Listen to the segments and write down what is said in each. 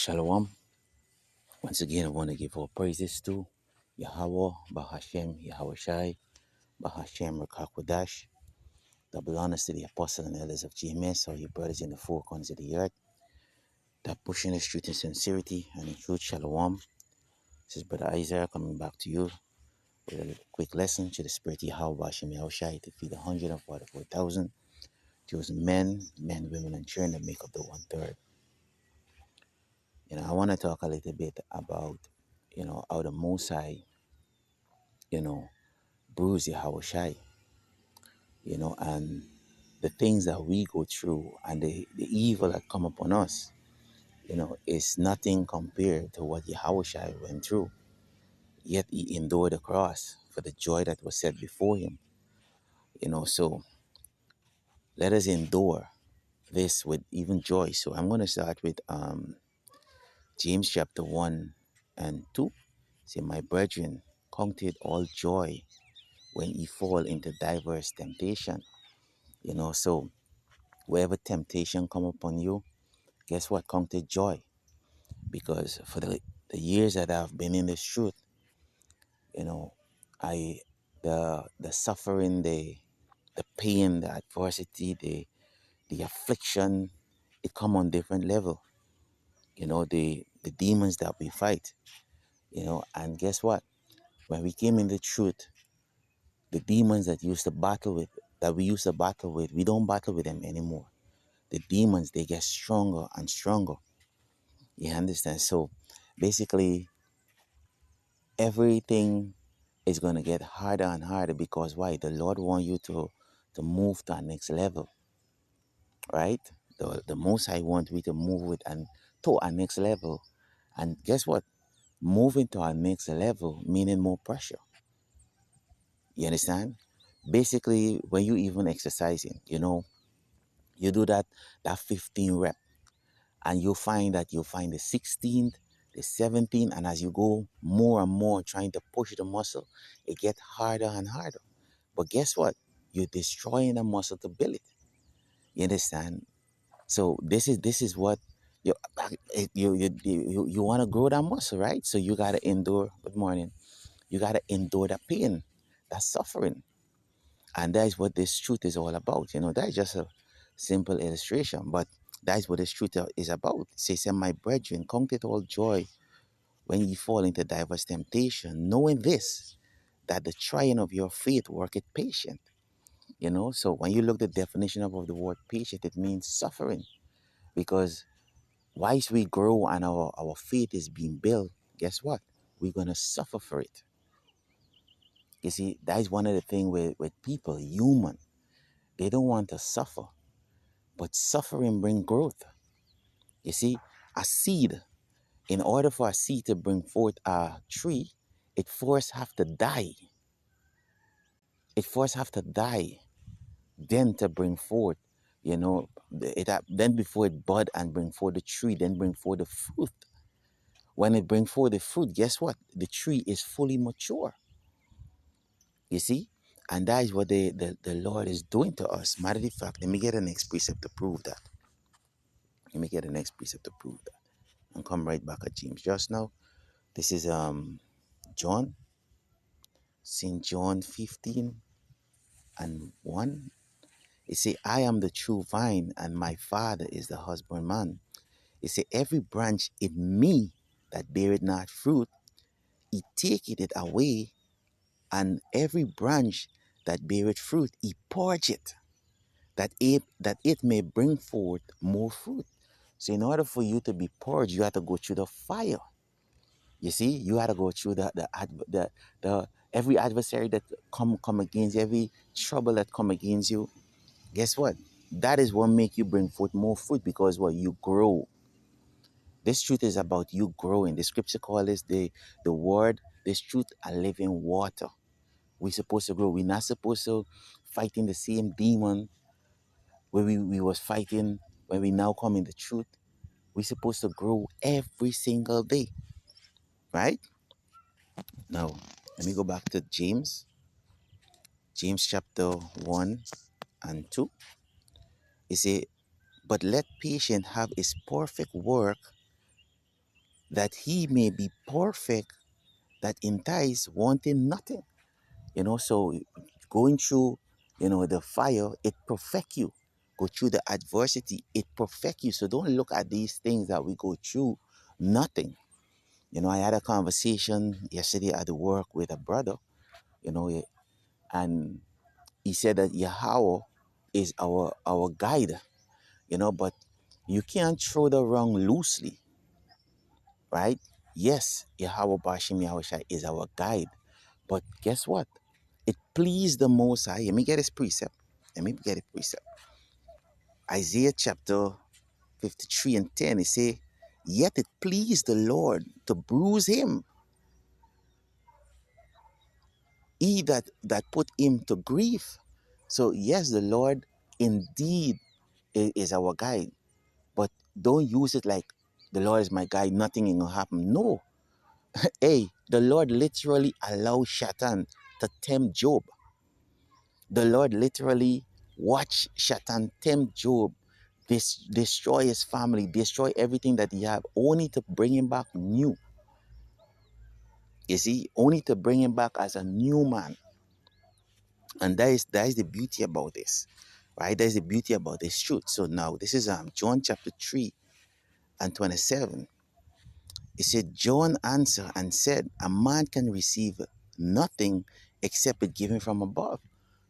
Shalom. Once again, I want to give all praises to Yahweh, Bahashem, Yahweh Shai, Bahashem, Rakakwadash. Double honors to the apostle and elders of GMS, all your brothers in the four corners of the earth, that pushing the truth in sincerity and in truth. Shalom. This is Brother Isaiah coming back to you with a quick lesson to the spirit of Yahweh, Bahashem, Yahweh Shai, to feed 144,000 chosen men, women, and children that make up the one third. I want to talk a little bit about, how the Most High, you know, bruise Yahweh Shai, and the things that we go through and the evil that come upon us, is nothing compared to what Yahweh Shai went through. Yet he endured the cross for the joy that was set before him. So let us endure this with even joy. So I'm going to start with James chapter 1 and 2. Say, my brethren, count it all joy when ye fall into diverse temptation. So wherever temptation come upon you, guess what? Count it joy. Because for the years that I've been in this truth, you know, I the suffering, the pain, the adversity, the affliction, it come on different level. The demons that we fight, and guess what? When we came in the truth, the demons that we used to battle with, we don't battle with them anymore. The demons, they get stronger and stronger. You understand? So basically everything is going to get harder and harder, because why? The Lord wants you to move to our next level, right? The Most High wants we to move with and to our next level. And guess what? Moving to our next level meaning more pressure. You understand? Basically, when you even exercising, you do that 15 rep, and you'll find the 16th, the 17th, and as you go more and more trying to push the muscle, it gets harder and harder. But guess what? You're destroying the muscle to build it. You understand? So this is what you you want to grow that muscle, right? So you gotta endure. Good morning. You gotta endure that pain, that suffering, and that is what this truth is all about. That is just a simple illustration, but that is what this truth is about. It says, my brethren, count it all joy when ye fall into diverse temptation, knowing this, that the trying of your faith worketh patience. So when you look at the definition of the word patient, it means suffering. Because whilst we grow and our faith is being built, guess what? We're going to suffer for it. You see, that is one of the things with people, human. They don't want to suffer, but suffering brings growth. You see, a seed, in order for a seed to bring forth a tree, it first have to die. It first have to die, then to bring forth, then before it bud and bring forth the tree, then bring forth the fruit. When it bring forth the fruit, guess what? The tree is fully mature. You see? And that is what the Lord is doing to us. Matter of fact, let me get the next precept to prove that. Let me get the next precept to prove that. And come right back at James just now. This is John, St. John 15 and 1. It say, I am the true vine, and my Father is the husbandman. It say, every branch in me that beareth not fruit, he taketh it away, and every branch that beareth fruit, he purge it, that it may bring forth more fruit. So in order for you to be purged, you have to go through the fire. You see, you have to go through the every adversary that come against you, every trouble that come against you. Guess what? That is what make you bring forth more fruit, because what? You grow. This truth is about you growing. The scripture calls this the word, this truth, a living water. We're supposed to grow. We're not supposed to fighting the same demon where we was fighting when we now come in the truth. We're supposed to grow every single day. Right? Now, let me go back to James. James chapter 1 and 2. It says, but let patience have its perfect work, that he may be perfect, that entice wanting nothing. So going through, the fire, it perfect you. Go through the adversity, it perfect you. So don't look at these things that we go through, nothing. I had a conversation yesterday at the work with a brother, and he said that Yahweh is our guide, but you can't throw the wrong loosely, right? Yes, Yahweh Bashim Yahushai is our guide, but guess what? It pleased the Most High. Let me get his precept. Let me get a precept. Isaiah chapter 53 and 10, it say, yet it pleased the Lord to bruise him, he that put him to grief. So yes, the Lord indeed is our guide, but don't use it like the Lord is my guide, nothing ain't gonna happen. No. Hey, the Lord literally allowed Satan to tempt Job. The Lord literally watched Satan tempt Job, destroy his family, destroy everything that he had, only to bring him back new. You see, only to bring him back as a new man. And that is the beauty about this, right? That is the beauty about this truth. So now this is John chapter 3 and 27. It said, John answered and said, a man can receive nothing except it given from above.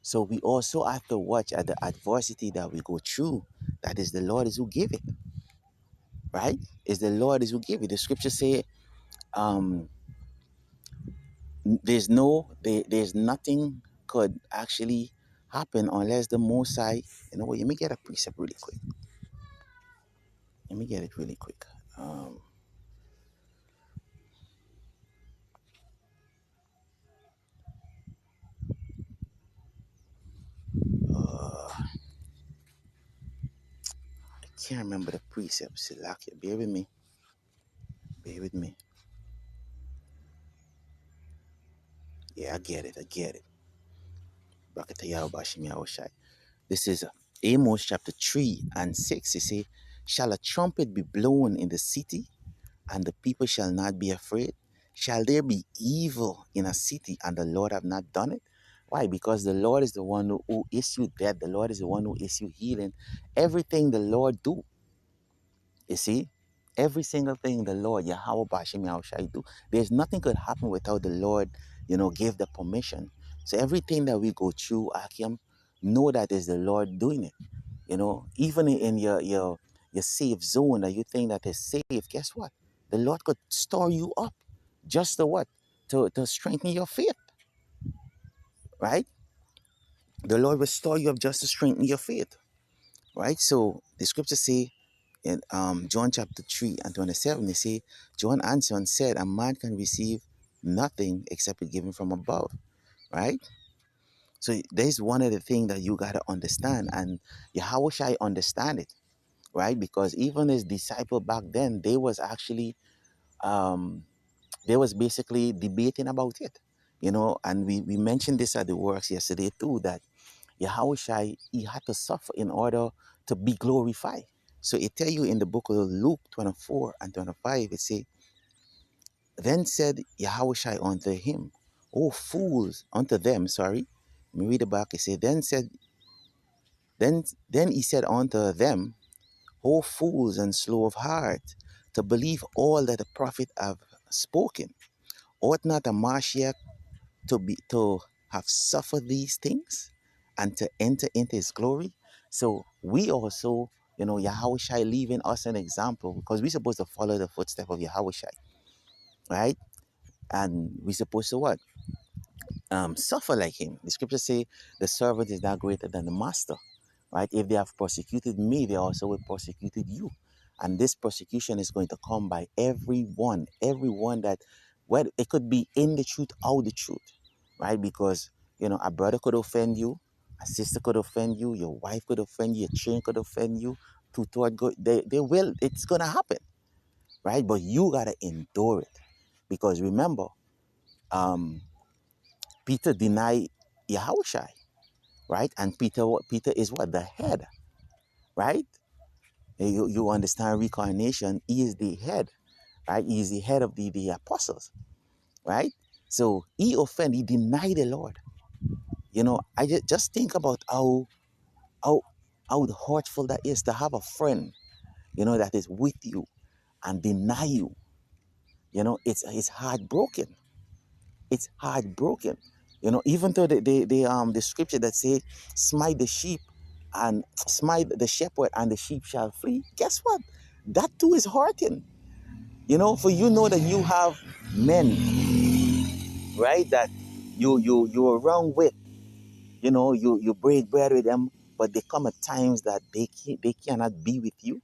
So we also have to watch at the adversity that we go through. That is the Lord is who give it, right? It's the Lord is who give it. The scripture say, um, there's nothing could actually happen unless the Most High. Let me get a precept really quick. Let me get it really quick. Um, I can't remember the precept. Salakia, bear with me. Bear with me. Yeah, I get it. I get it. Brakatayahu Bashim Yahushai. This is Amos chapter 3 and 6. It says, shall a trumpet be blown in the city, and the people shall not be afraid? Shall there be evil in a city, and the Lord have not done it? Why? Because the Lord is the one who issued death. The Lord is the one who issued healing. Everything the Lord do, you see, every single thing the Lord, Yahweh Bashim Yahushai do, there's nothing could happen without the Lord, give the permission. So everything that we go through, Akim, know that is the Lord doing it. Even in your safe zone that you think that is safe, guess what? The Lord could store you up just to what? To strengthen your faith, right? The Lord will store you up just to strengthen your faith, right? So the scriptures say in John chapter 3 and 27, they say, John answered and said, a man can receive nothing except it given from above, right? So there's one of the things that you got to understand, and Yahweh Shai understand it, right? Because even his disciple back then, um, they was basically debating about it, and we mentioned this at the works yesterday too, that Yahweh Shai, he had to suffer in order to be glorified. So it tell you in the book of Luke 24 and 25, it say, then said Yahweh Shai unto him, O fools, unto them, sorry. Let me read it back. It say, then he said unto them, O fools and slow of heart, to believe all that the prophet have spoken. Ought not a Mashiach to have suffered these things and to enter into his glory? So we also, Yahweh Shai leaving us an example, because we're supposed to follow the footstep of Yahweh Shai, right? And we're supposed to what? Suffer like him. The scriptures say the servant is not greater than the master, right? If they have persecuted me, they also will persecuted you. And this persecution is going to come by everyone that, well, it could be in the truth, out the truth, right? Because, a brother could offend you, a sister could offend you, your wife could offend you, your children could offend you, they will, it's going to happen, right? But you got to endure it. Because remember, um, Peter denied Yahushai, right? And Peter is what? The head, right? You understand reincarnation, he is the head, right? He's the head of the apostles, right? So he offended, he denied the Lord. You know, I just think about how how hurtful that is to have a friend, you know, that is with you and deny you. You know, it's heartbroken. It's heartbroken. You know, even though the scripture that say, smite the sheep and smite the shepherd and the sheep shall flee. Guess what? That too is hurting. You know, for you know that you have men, right? That you are wrong with. You know, you break bread with them, but they come at times that they cannot be with you,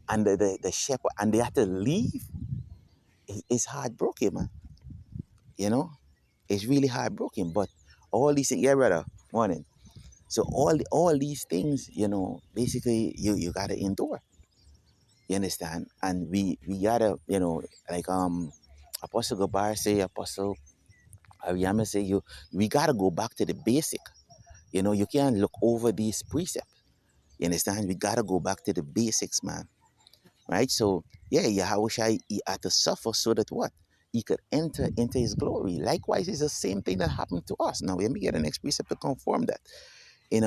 and the shepherd, and they have to leave. It's heartbroken, man. You know, it's really heartbroken. But all these things, yeah, brother, morning. So all these things, you know, basically you gotta endure. You understand? And we gotta, you know, like Apostle Gabar say, Apostle Ariama say, we gotta go back to the basic. You know, you can't look over these precepts. You understand? We gotta go back to the basics, man. Right? So yeah, Yahushua he had to suffer so that what? He could enter into his glory. Likewise, it's the same thing that happened to us. Now let me get the next precept to confirm that. In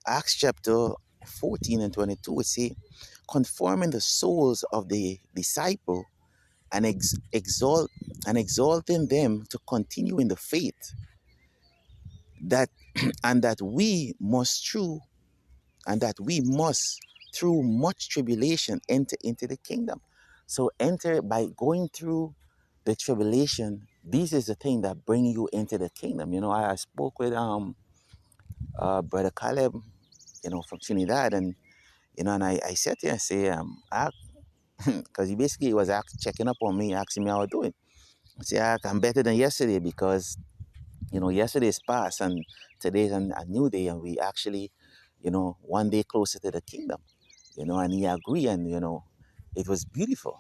Acts chapter 14 and 22, it say, conforming the souls of the disciple and exalting them to continue in the faith that and that we must through and that we must through much tribulation enter into the kingdom. So enter by going through the tribulation. This is the thing that bring you into the kingdom. You know, I spoke with brother Caleb, you know, from Trinidad, and you know, and I said to him, I say, because he basically was checking up on me, asking me how I was doing. I say, I'm better than yesterday because, you know, yesterday's past and today's a new day, and we actually, you know, one day closer to the kingdom, you know, and he agreed, and, you know, it was beautiful.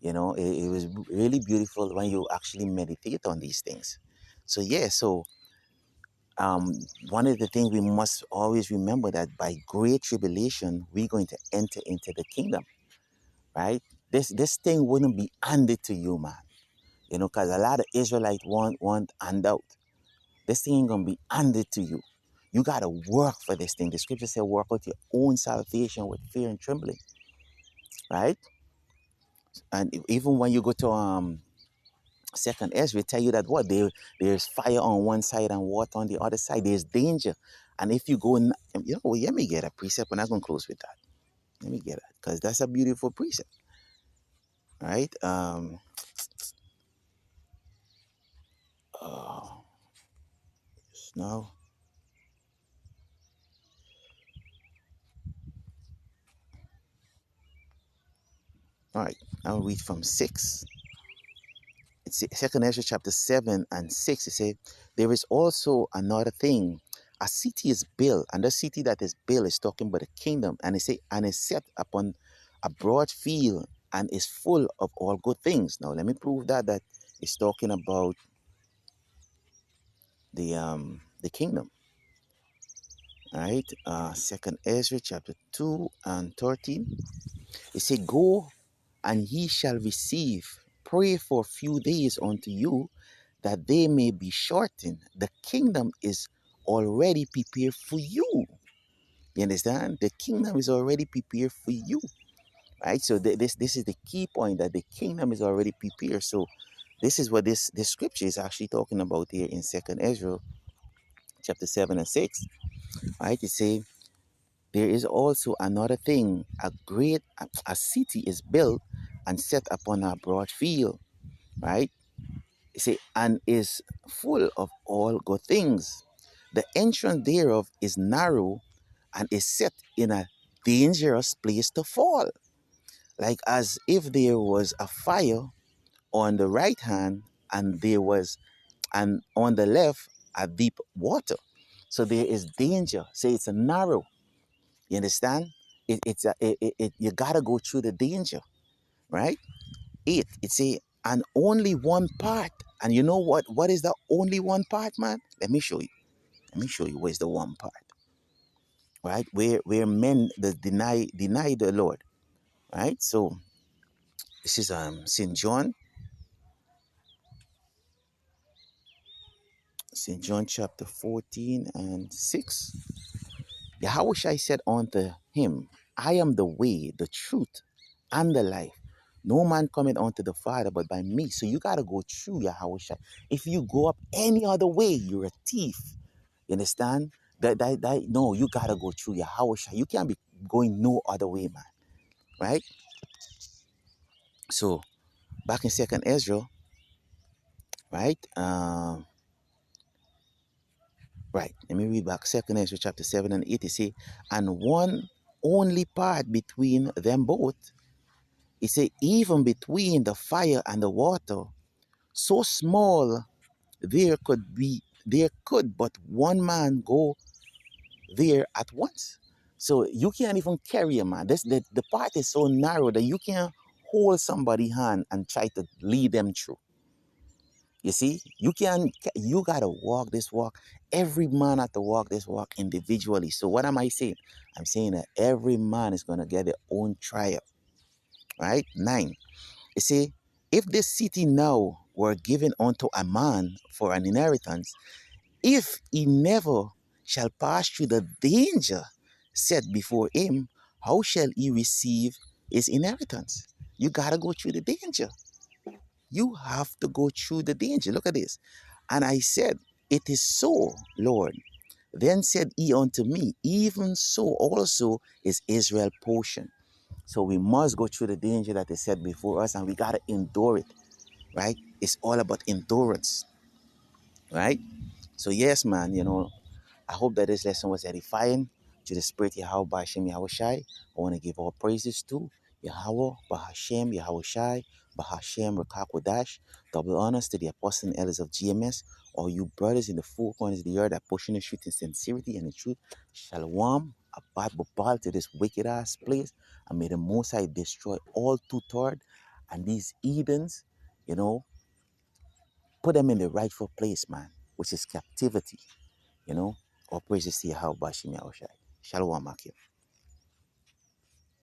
You know, it was really beautiful when you actually meditate on these things. So, yeah, so um, one of the things we must always remember that by great tribulation, we're going to enter into the kingdom, right? This thing wouldn't be handed to you, man. You know, because a lot of Israelites want handout. This thing ain't gonna be handed to you. You gotta work for this thing. The scripture said, work out your own salvation with fear and trembling, right? And even when you go to Second Ezra, it tell you that what there's fire on one side and water on the other side. There's danger, and if you go, you know, well, let me get a precept. We're not gonna close with that. Let me get it because that's a beautiful precept, right? Uh, no, all right. I'll read from 6. It's Second Ezra chapter 7 and 6. It says, there is also another thing. A city is built, and the city that is built is talking about the kingdom. And it say, and is set upon a broad field and is full of all good things. Now let me prove that it's talking about the kingdom. All right. Second Ezra chapter 2 and 13. It say, go and ye shall receive. Pray for a few days unto you that they may be shortened. The kingdom is already prepared for you. You understand? The kingdom is already prepared for you. Right? So this is the key point, that the kingdom is already prepared. So this is what this scripture is actually talking about here in Second Ezra chapter 7 and 6. Right? It say, there is also another thing, a city is built and set upon a broad field, right? You see, and is full of all good things. The entrance thereof is narrow and is set in a dangerous place to fall, like as if there was a fire on the right hand and there was, and on the left, a deep water. So there is danger. Say it's a narrow. You understand? You gotta go through the danger, right? It's a and only one part. And you know what? What is the only one part, man? Let me show you. Let me show you where's the one part, right? Where men that deny the Lord, right? So This is St. John chapter 14 and 6. Yahushua said unto him, I am the way, the truth, and the life. No man cometh unto the Father but by me. So you got to go through Yahushua. If you go up any other way, you're a thief. You understand? No, you got to go through Yahushua. You can't be going no other way, man. Right? So back in 2nd Ezra, right? Right. Let me read back 2nd Ezra chapter 7 and 8. It say, and one only part between them both. It say, even between the fire and the water, so small there could but one man go there at once. So you can't even carry a man. The part is so narrow that you can't hold somebody's hand and try to lead them through. You see, you gotta walk this walk. Every man have to walk this walk individually. So what am I saying? I'm saying that every man is gonna get their own trial. Right? 9. You see, if this city now were given unto a man for an inheritance, if he never shall pass through the danger set before him, how shall he receive his inheritance? You gotta go through the danger. You have to go through the danger. Look at this. And I said, it is so, Lord. Then said he unto me, even so also is Israel portion. So we must go through the danger that is set before us and we got to endure it, right? It's all about endurance, right? So yes, man, I hope that this lesson was edifying to the spirit Yahweh Bahashem Yahweh Shai. I want to give all praises to Yahweh Bahashem Yahweh Shai Bahashem Rakakwadash. Double honors to the apostles and elders of GMS. All you brothers in the four corners of the earth that pushing the truth in sincerity and the truth. Shalom. Abad Babal to this wicked ass place. And may the Most High destroy all two-third and these heathens, you know, put them in the rightful place, man, which is captivity. All praises to Yahweh Bashim Yahushai. Shalom, Akim.